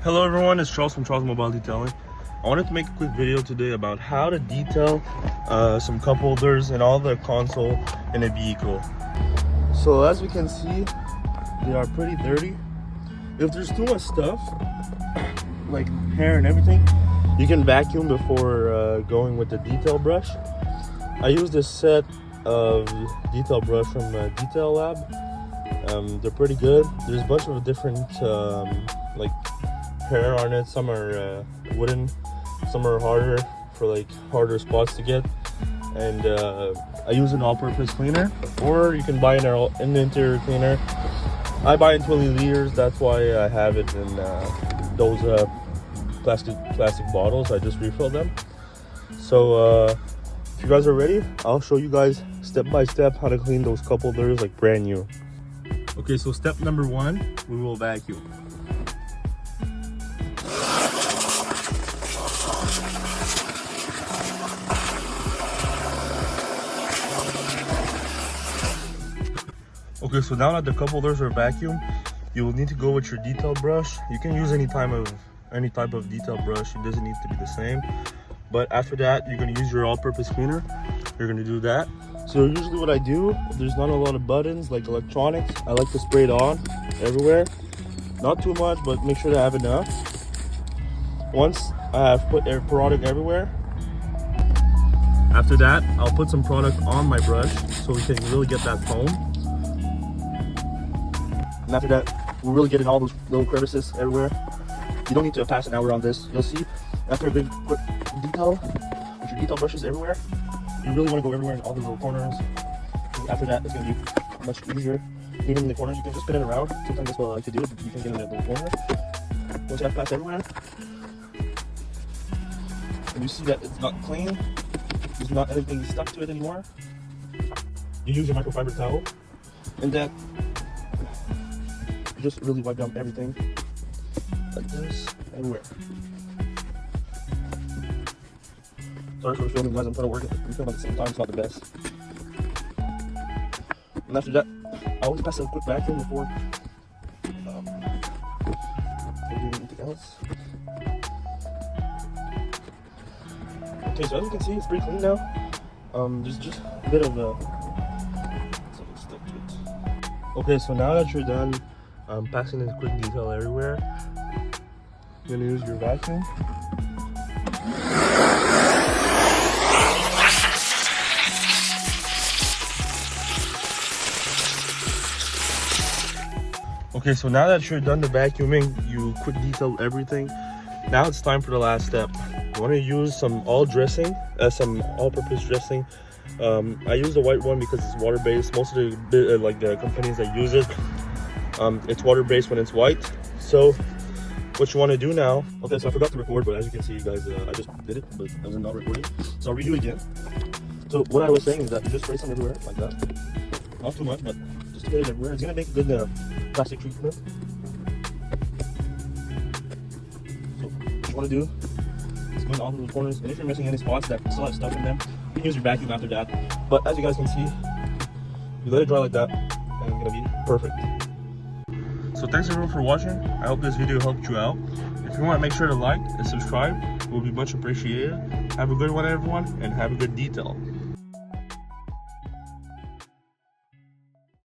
Hello everyone, it's Charles from Charles Mobile Detailing. I wanted to make a quick video today about how to detail some cup holders and all the console in a vehicle. So as we can see, they are pretty dirty. If there's too much stuff, like hair and everything, you can vacuum before going with the detail brush. I use this set of detail brush from Detail Lab. They're pretty good. There's a bunch of different like hair on it. Some are wooden, some are harder for like harder spots to get. And I use an all-purpose cleaner, or you can buy an interior cleaner. I buy in 20 liters. That's why I have it in those plastic bottles. I just refill them. So if you guys are ready, I'll show you guys step by step how to clean those cup holders like brand new. Okay, so step number 1, we will vacuum. Okay, so now that the cup holders are vacuumed, you will need to go with your detail brush. You can use any type of detail brush. It doesn't need to be the same. But after that, you're going to use your all-purpose cleaner. You're going to do that. So usually what I do, if there's not a lot of buttons like electronics, I like to spray it on everywhere. Not too much, but make sure to have enough. Once I have put product everywhere, after that, I'll put some product on my brush so we can really get that foam. And after that, we're really getting all those little crevices everywhere. You don't need to pass an hour on this. You'll see after a big quick detail, with your detail brushes everywhere, you really want to go everywhere in all the little corners. And after that, it's going to be much easier. Even in the corners, you can just spin it around. Sometimes that's what I like to do. You can get in that little corner. Once you have passed everywhere, and you see that it's not clean, there's not anything stuck to it anymore, you use your microfiber towel, and then you just really wipe down everything like this, everywhere. Sorry for filming, guys. I'm trying to work it. We film at the same time. It's not the best. And after that, I always pass a quick vacuum before doing anything else. Okay, so as you can see, it's pretty clean now. There's just a bit of something stuck to it. Okay, so now that you're done passing in quick detail everywhere, you're gonna use your vacuum. Okay, so now that you're done the vacuuming, you quick detail everything. Now it's time for the last step. You want to use some all-purpose dressing. I use the white one because it's water-based. Most of the companies that use it, it's water-based when it's white. So what you want to do now, okay, so I forgot to record, but as you can see, you guys, I just did it, but I was not recording. So I'll redo it again. So what I was saying is that you just spray some everywhere, like that. Not too much, but just spray it everywhere. It's going to make a good plastic treatment. So what you want to do is go in all the corners, and if you're missing any spots that still have stuff in them, you can use your vacuum after that. But as you guys can see, you let it dry like that, and it's going to be perfect. So thanks everyone for watching. I hope this video helped you out. If you want, make sure to like and subscribe. It will be much appreciated. Have a good one everyone, and have a good detail.